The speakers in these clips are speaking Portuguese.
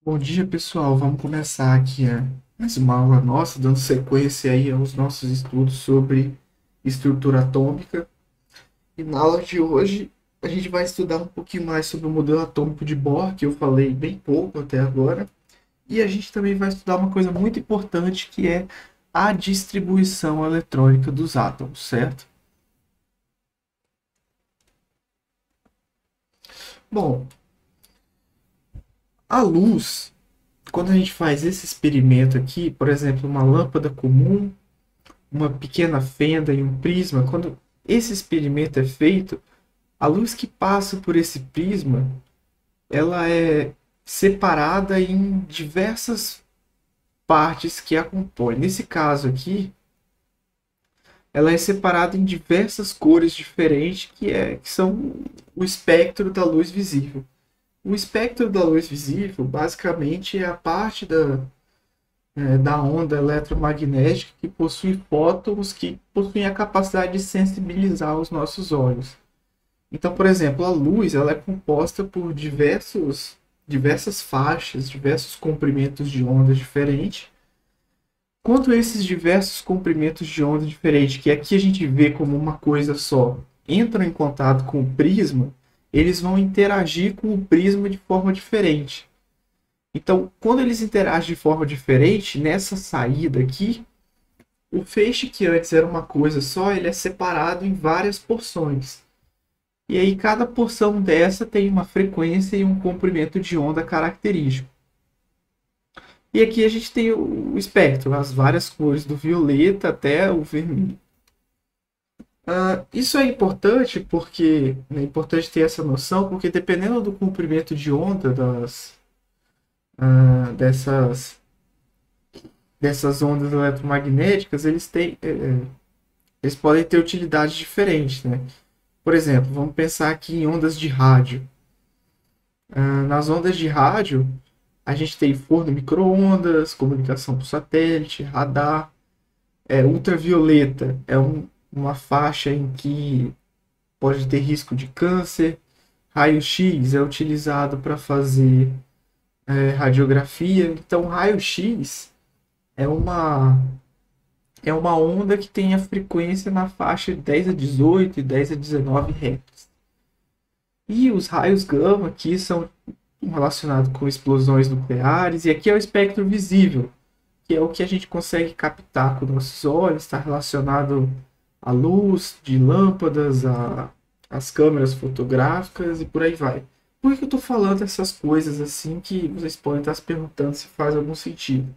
Bom dia, pessoal. Vamos começar aqui mais uma aula nossa, dando sequência aí aos nossos estudos sobre estrutura atômica. E na aula de hoje, a gente vai estudar um pouquinho mais sobre o modelo atômico de Bohr, que eu falei bem pouco até agora. E a gente também vai estudar uma coisa muito importante, que é a distribuição eletrônica dos átomos, certo? Bom, a luz, quando a gente faz esse experimento aqui, por exemplo, uma lâmpada comum, uma pequena fenda e um prisma, quando esse experimento é feito, a luz que passa por esse prisma, ela é separada em diversas partes que a compõem. Nesse caso aqui, ela é separada em diversas cores diferentes, que são o espectro da luz visível. O espectro da luz visível, basicamente, é a parte da onda eletromagnética que possui fótons que possuem a capacidade de sensibilizar os nossos olhos. Então, por exemplo, a luz ela é composta por diversas faixas, diversos comprimentos de onda diferentes. Quando esses diversos comprimentos de onda diferentes, que aqui a gente vê como uma coisa só, entram em contato com o prisma, eles vão interagir com o prisma de forma diferente. Então, quando eles interagem de forma diferente, nessa saída aqui, o feixe que antes era uma coisa só, ele é separado em várias porções. E aí cada porção dessa tem uma frequência e um comprimento de onda característico. E aqui a gente tem o espectro, as várias cores do violeta até o vermelho. Isso é importante porque é importante ter essa noção, porque dependendo do comprimento de onda dessas, dessas ondas eletromagnéticas, eles podem ter utilidades diferentes, né? Por exemplo, vamos pensar aqui em ondas de rádio. Nas ondas de rádio, a gente tem forno micro-ondas, comunicação por satélite, radar. Ultravioleta é uma faixa em que pode ter risco de câncer. Raio-X é utilizado para fazer radiografia. Então, raio-X é é uma onda que tem a frequência na faixa de 10 a 18 e 10 a 19 Hz. E os raios gama aqui são relacionados com explosões nucleares, e aqui é o espectro visível, que é o que a gente consegue captar com nossos olhos, está relacionado à luz de lâmpadas, às câmeras fotográficas e por aí vai. Por que eu estou falando essas coisas assim que vocês podem estar se perguntando se faz algum sentido?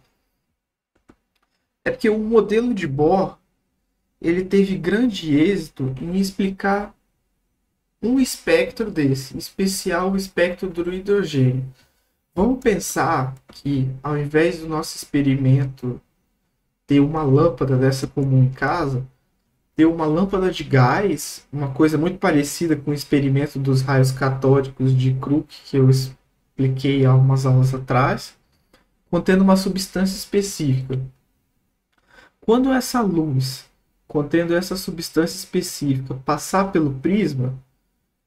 É porque o modelo de Bohr ele teve grande êxito em explicar um espectro desse, em especial o espectro do hidrogênio. Vamos pensar que ao invés do nosso experimento ter uma lâmpada dessa comum em casa, ter uma lâmpada de gás, uma coisa muito parecida com o experimento dos raios catódicos de Crookes que eu expliquei há umas aulas atrás, contendo uma substância específica. Quando essa luz, contendo essa substância específica, passar pelo prisma,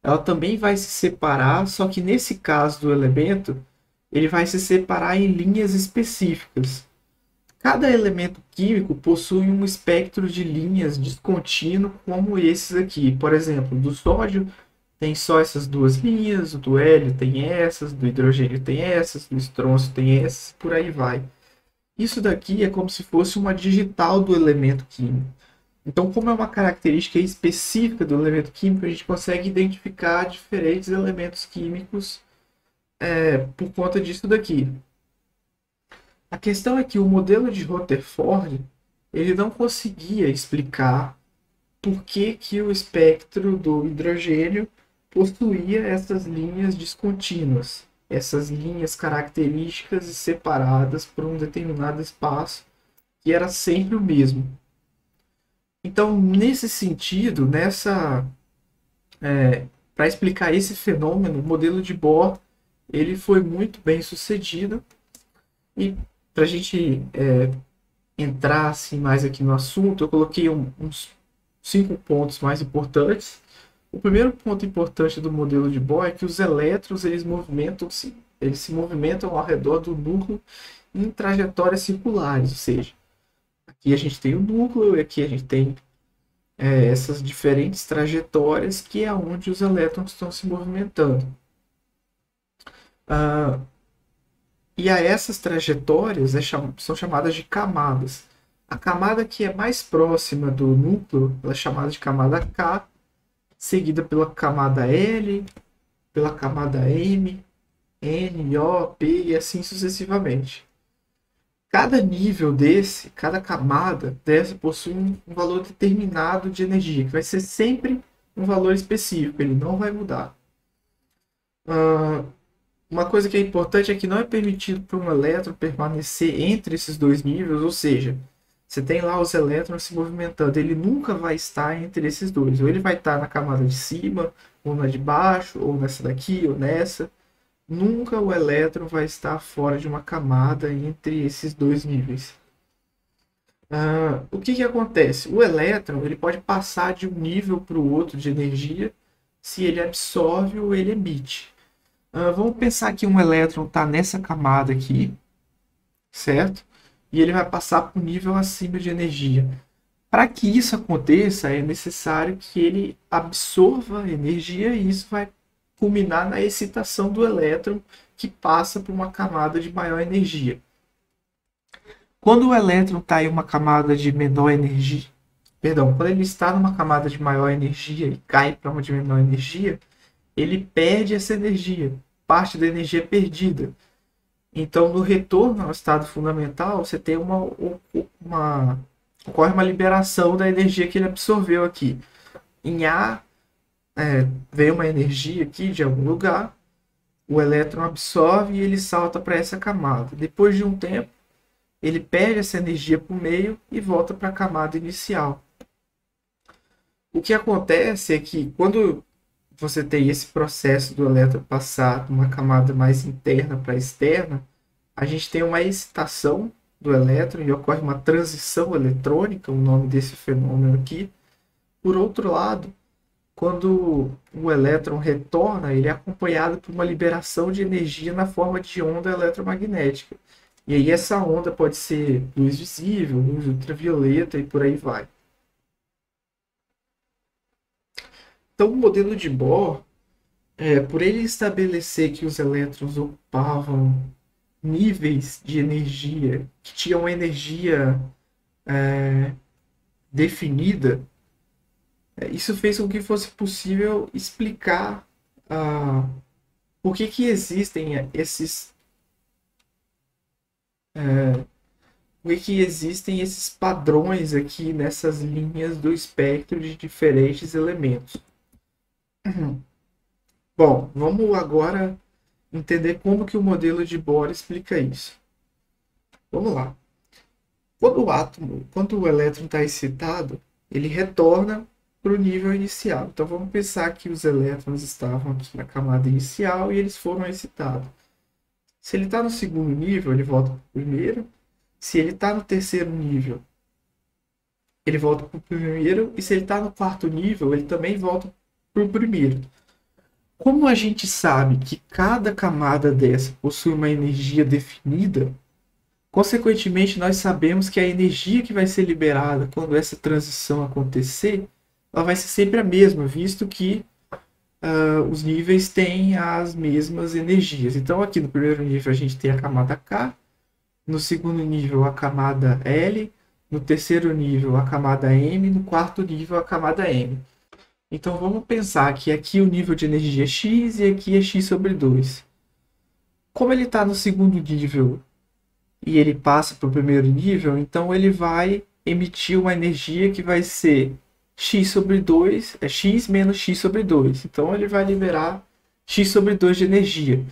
ela também vai se separar, só que nesse caso do elemento, ele vai se separar em linhas específicas. Cada elemento químico possui um espectro de linhas descontínuo, como esses aqui. Por exemplo, do sódio tem só essas duas linhas, o do hélio tem essas, do hidrogênio tem essas, do estrôncio tem essas, por aí vai. Isso daqui é como se fosse uma digital do elemento químico. Então, como é uma característica específica do elemento químico, a gente consegue identificar diferentes elementos químicos por conta disso daqui. A questão é que o modelo de Rutherford ele não conseguia explicar por que o espectro do hidrogênio possuía essas linhas descontínuas, essas linhas características e separadas por um determinado espaço que era sempre o mesmo. Então, nesse sentido, para explicar esse fenômeno, o modelo de Bohr ele foi muito bem sucedido. E para a gente entrar assim, mais aqui no assunto, eu coloquei uns 5 pontos mais importantes. O primeiro ponto importante do modelo de Bohr é que os elétrons eles movimentam-se eles se movimentam ao redor do núcleo em trajetórias circulares, ou seja, aqui a gente tem o núcleo e aqui a gente tem essas diferentes trajetórias que é onde os elétrons estão se movimentando. E a essas trajetórias são chamadas de camadas. A camada que é mais próxima do núcleo ela é chamada de camada K, seguida pela camada L, pela camada M, N, O, P e assim sucessivamente. Cada nível desse, cada camada dessa possui um valor determinado de energia, que vai ser sempre um valor específico, ele não vai mudar. Uma coisa que é importante é que não é permitido para um elétron permanecer entre esses dois níveis, ou seja, você tem lá os elétrons se movimentando, ele nunca vai estar entre esses dois, ou ele vai estar na camada de cima, ou na de baixo, ou nessa daqui, ou nessa. Nunca o elétron vai estar fora de uma camada entre esses dois níveis. O que acontece? O elétron ele pode passar de um nível para o outro de energia se ele absorve ou ele emite. Vamos pensar que um elétron está nessa camada aqui, certo? E ele vai passar para um nível acima de energia. Para que isso aconteça, é necessário que ele absorva energia e isso vai culminar na excitação do elétron que passa por uma camada de maior energia. Quando o elétron está em uma camada de menor energia, quando ele está numa camada de maior energia e cai para uma de menor energia, ele perde essa energia, parte da energia perdida. Então, no retorno ao estado fundamental, você tem ocorre uma liberação da energia que ele absorveu aqui. Em A, vem uma energia aqui de algum lugar, o elétron absorve e ele salta para essa camada. Depois de um tempo, ele perde essa energia para o meio e volta para a camada inicial. O que acontece é que quando você tem esse processo do elétron passar de uma camada mais interna para externa, a gente tem uma excitação do elétron e ocorre uma transição eletrônica, o nome desse fenômeno aqui. Por outro lado, quando o elétron retorna, ele é acompanhado por uma liberação de energia na forma de onda eletromagnética. E aí essa onda pode ser luz visível, luz ultravioleta e por aí vai. Então o modelo de Bohr, por ele estabelecer que os elétrons ocupavam níveis de energia que tinham uma energia definida, isso fez com que fosse possível explicar por que existem esses padrões aqui nessas linhas do espectro de diferentes elementos. Bom, vamos agora entender como que o modelo de Bohr explica isso. Vamos lá. Quando o elétron está excitado, ele retorna para o nível inicial. Então vamos pensar que os elétrons estavam aqui na camada inicial e eles foram excitados. Se ele está no segundo nível, ele volta para o primeiro. Se ele está no terceiro nível, ele volta para o primeiro. E se ele está no quarto nível, ele também volta para o primeiro. Como a gente sabe que cada camada dessa possui uma energia definida, consequentemente nós sabemos que a energia que vai ser liberada quando essa transição acontecer, ela vai ser sempre a mesma, visto que os níveis têm as mesmas energias. Então aqui no primeiro nível a gente tem a camada K, no segundo nível a camada L, no terceiro nível a camada M, no quarto nível a camada M. Então vamos pensar que aqui o nível de energia é X e aqui é X sobre 2. Como ele está no segundo nível e ele passa para o primeiro nível, então ele vai emitir uma energia que vai ser X sobre 2, é X menos X sobre 2. Então ele vai liberar X sobre 2 de energia.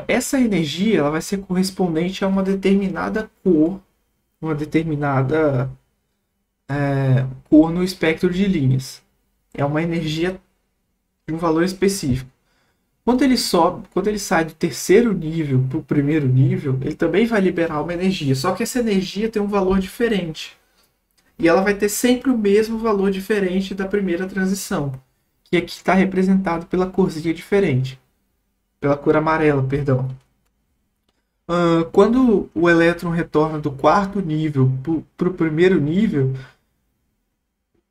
Essa energia ela vai ser correspondente a uma determinada cor, cor no espectro de linhas. É uma energia de um valor específico. Quando ele sai do terceiro nível para o primeiro nível, ele também vai liberar uma energia. Só que essa energia tem um valor diferente. E ela vai ter sempre o mesmo valor diferente da primeira transição, que aqui está representado pela corzinha diferente. pela cor amarela, perdão. Quando o elétron retorna do quarto nível para o primeiro nível,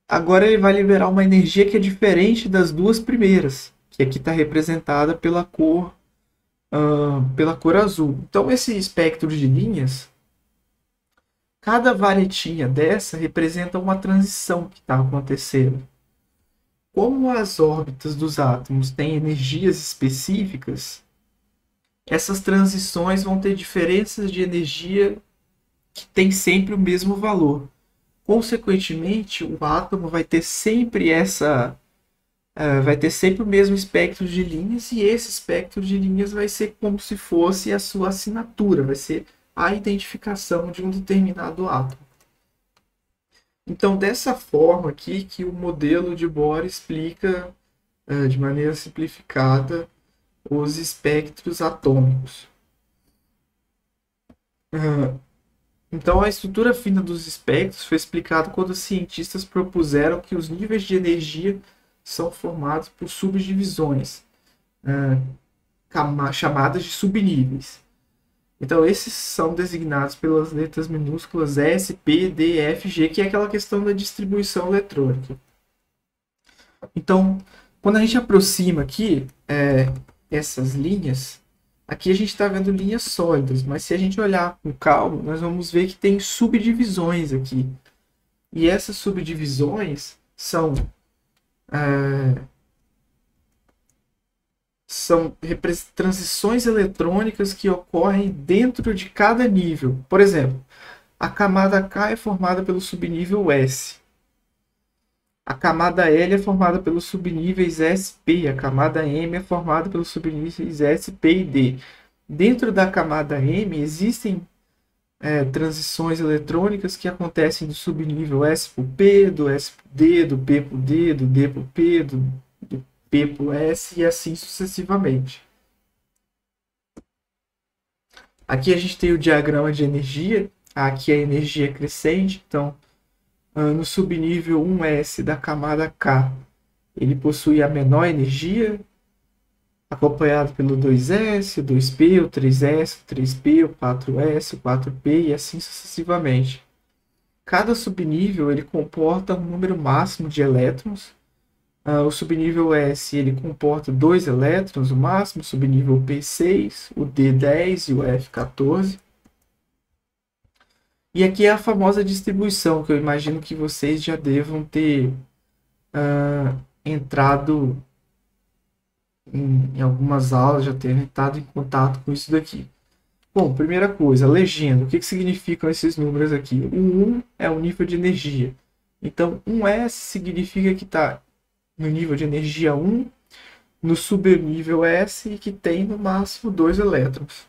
agora ele vai liberar uma energia que é diferente das duas primeiras, que aqui está representada pela cor azul. Então, esse espectro de linhas, cada varetinha dessa representa uma transição que está acontecendo. Como as órbitas dos átomos têm energias específicas, essas transições vão ter diferenças de energia que têm sempre o mesmo valor. Consequentemente, o átomo vai ter sempre vai ter sempre o mesmo espectro de linhas, e esse espectro de linhas vai ser como se fosse a sua assinatura, vai ser a identificação de um determinado átomo. Então, dessa forma aqui que o modelo de Bohr explica de maneira simplificada os espectros atômicos. Então, a estrutura fina dos espectros foi explicada quando os cientistas propuseram que os níveis de energia são formados por subdivisões, chamadas de subníveis. Então, esses são designados pelas letras minúsculas S, P, D, F, G, que é aquela questão da distribuição eletrônica. Então, quando a gente aproxima aqui essas linhas, aqui a gente está vendo linhas sólidas, mas se a gente olhar com calma, nós vamos ver que tem subdivisões aqui. E essas subdivisões são transições eletrônicas que ocorrem dentro de cada nível. Por exemplo, a camada K é formada pelo subnível S. A camada L é formada pelos subníveis SP. A camada M é formada pelos subníveis S, P e D. Dentro da camada M existem transições eletrônicas que acontecem do subnível S para o P, do S para o D, do P para o D, do D para o P, do P para o S e assim sucessivamente. Aqui a gente tem o diagrama de energia. Aqui é a energia crescente. Então, no subnível 1S da camada K, ele possui a menor energia, acompanhado pelo 2S, o 2P, o 3S, o 3P, o 4S, o 4P e assim sucessivamente. Cada subnível ele comporta um número máximo de elétrons. O subnível S ele comporta 2 elétrons, o máximo, o subnível P 6, o D 10 e o F 14. E aqui é a famosa distribuição, que eu imagino que vocês já devam ter entrado em algumas aulas, já ter entrado em contato com isso daqui. Bom, primeira coisa, legenda. O que significam esses números aqui? O 1 é o nível de energia. Então, 1S significa que está no nível de energia 1, no subnível S, e que tem no máximo 2 elétrons.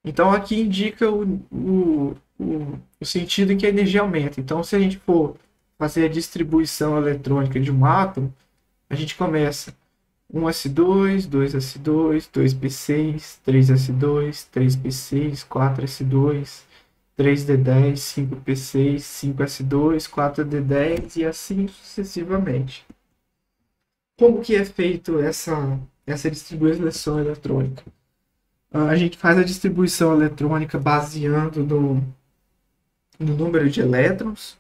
Então, aqui indica o sentido em que a energia aumenta. Então, se a gente for fazer a distribuição eletrônica de um átomo, a gente começa 1s2, 2s2, 2p6, 3s2, 3p6, 4s2, 3d10, 5p6, 5s2, 4d10 e assim sucessivamente. Como que é feito essa distribuição eletrônica? A gente faz a distribuição eletrônica baseando no número de elétrons.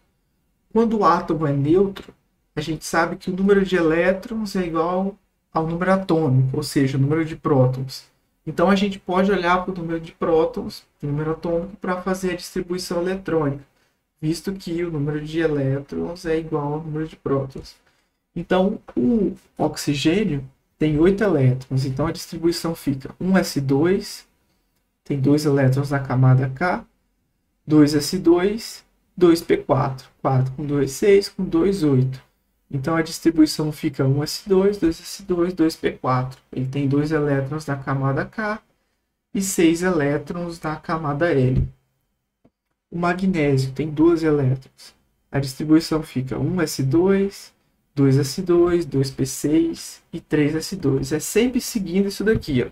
Quando o átomo é neutro, a gente sabe que o número de elétrons é igual ao número atômico, ou seja, o número de prótons. Então a gente pode olhar para o número de prótons, o número atômico, para fazer a distribuição eletrônica, visto que o número de elétrons é igual ao número de prótons. Então o oxigênio tem 8 elétrons, então a distribuição fica 1s2, tem 2 elétrons na camada K, 2s2, 2p4, 4 com 2, 6, com 2, 8. Então a distribuição fica 1s2, 2s2, 2p4. Ele tem 2 elétrons na camada K e 6 elétrons na camada L. O magnésio tem 12 elétrons. A distribuição fica 1s2, 2s2, 2p6 e 3s2. É sempre seguindo isso daqui, ó.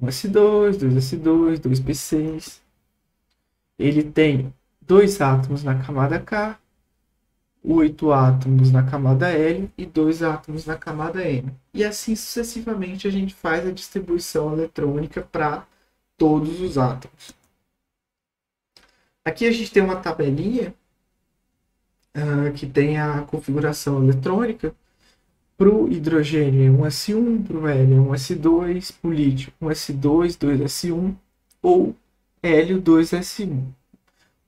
1s2, 2s2, 2p6. Ele tem 2 átomos na camada K, 8 átomos na camada L e 2 átomos na camada M. E assim sucessivamente a gente faz a distribuição eletrônica para todos os átomos. Aqui a gente tem uma tabelinha que tem a configuração eletrônica. Para o hidrogênio é 1s1, para o hélio é 1s2, para o lítio 1s2, 2s1 ou hélio 2s1.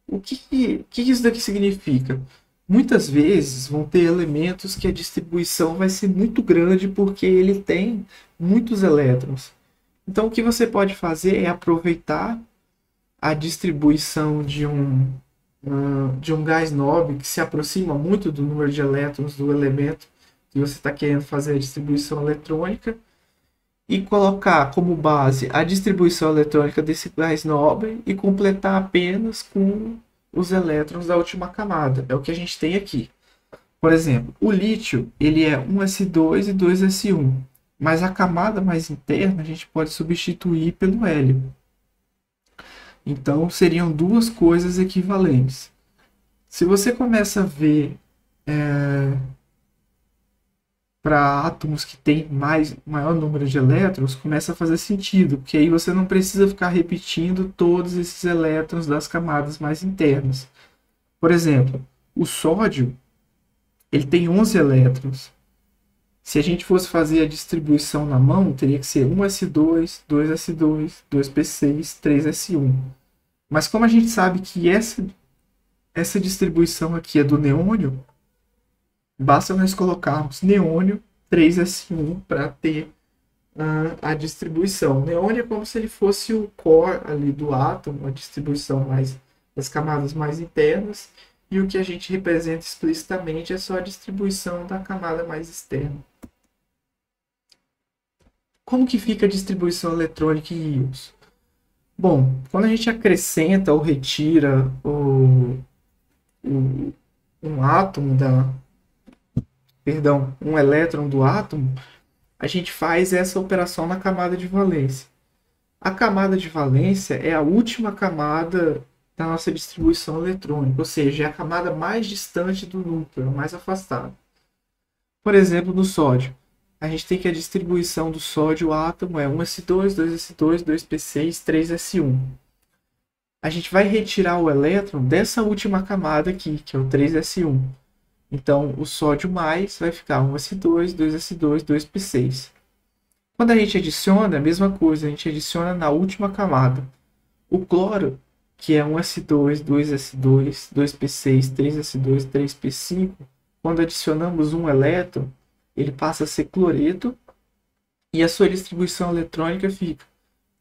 O que isso daqui significa? Muitas vezes vão ter elementos que a distribuição vai ser muito grande porque ele tem muitos elétrons. Então o que você pode fazer é aproveitar a distribuição de um gás nobre que se aproxima muito do número de elétrons do elemento que você está querendo fazer a distribuição eletrônica e colocar como base a distribuição eletrônica desse gás nobre e completar apenas com os elétrons da última camada. É o que a gente tem aqui. Por exemplo, o lítio ele é 1s2 e 2s1, mas a camada mais interna a gente pode substituir pelo hélio. Então seriam duas coisas equivalentes. Se você começa a ver para átomos que têm maior número de elétrons, começa a fazer sentido, porque aí você não precisa ficar repetindo todos esses elétrons das camadas mais internas. Por exemplo, o sódio ele tem 11 elétrons. Se a gente fosse fazer a distribuição na mão, teria que ser 1s2, 2s2, 2p6, 3s1. Mas como a gente sabe que essa distribuição aqui é do neônio, basta nós colocarmos neônio 3s1 para ter a distribuição. Neônio é como se ele fosse o core ali do átomo, a distribuição das camadas mais internas, e o que a gente representa explicitamente é só a distribuição da camada mais externa. Como que fica a distribuição eletrônica em íons? Bom, quando a gente acrescenta ou retira um átomo um elétron do átomo, a gente faz essa operação na camada de valência. A camada de valência é a última camada da nossa distribuição eletrônica, ou seja, é a camada mais distante do núcleo, mais afastada. Por exemplo, no sódio, a gente tem que a distribuição do sódio átomo é 1s2, 2s2, 2p6, 3s1. A gente vai retirar o elétron dessa última camada aqui, que é o 3s1. Então, o sódio mais vai ficar 1s2, 2s2, 2p6. Quando a gente adiciona, é a mesma coisa, a gente adiciona na última camada. O cloro, que é 1s2, 2s2, 2p6, 3s2, 3p5, quando adicionamos um elétron, ele passa a ser cloreto e a sua distribuição eletrônica fica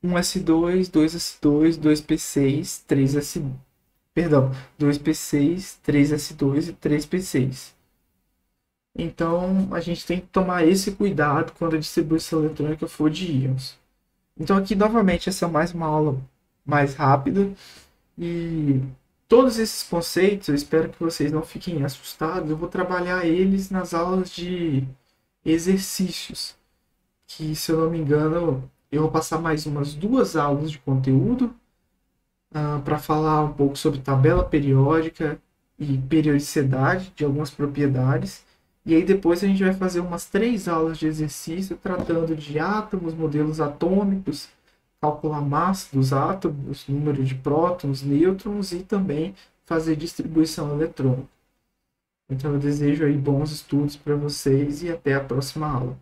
1s2, 2s2, 2p6, 3s, perdão, 2p6, 3s2 e 3p6. Então, a gente tem que tomar esse cuidado quando a distribuição eletrônica for de íons. Então, aqui, novamente, essa é mais uma aula mais rápida. E todos esses conceitos, eu espero que vocês não fiquem assustados. Eu vou trabalhar eles nas aulas de exercícios. Que, se eu não me engano, eu vou passar mais umas 2 aulas de conteúdo para falar um pouco sobre tabela periódica e periodicidade de algumas propriedades. E aí depois a gente vai fazer umas 3 aulas de exercício tratando de átomos, modelos atômicos, calcular a massa dos átomos, número de prótons, nêutrons e também fazer distribuição eletrônica. Então eu desejo aí bons estudos para vocês e até a próxima aula.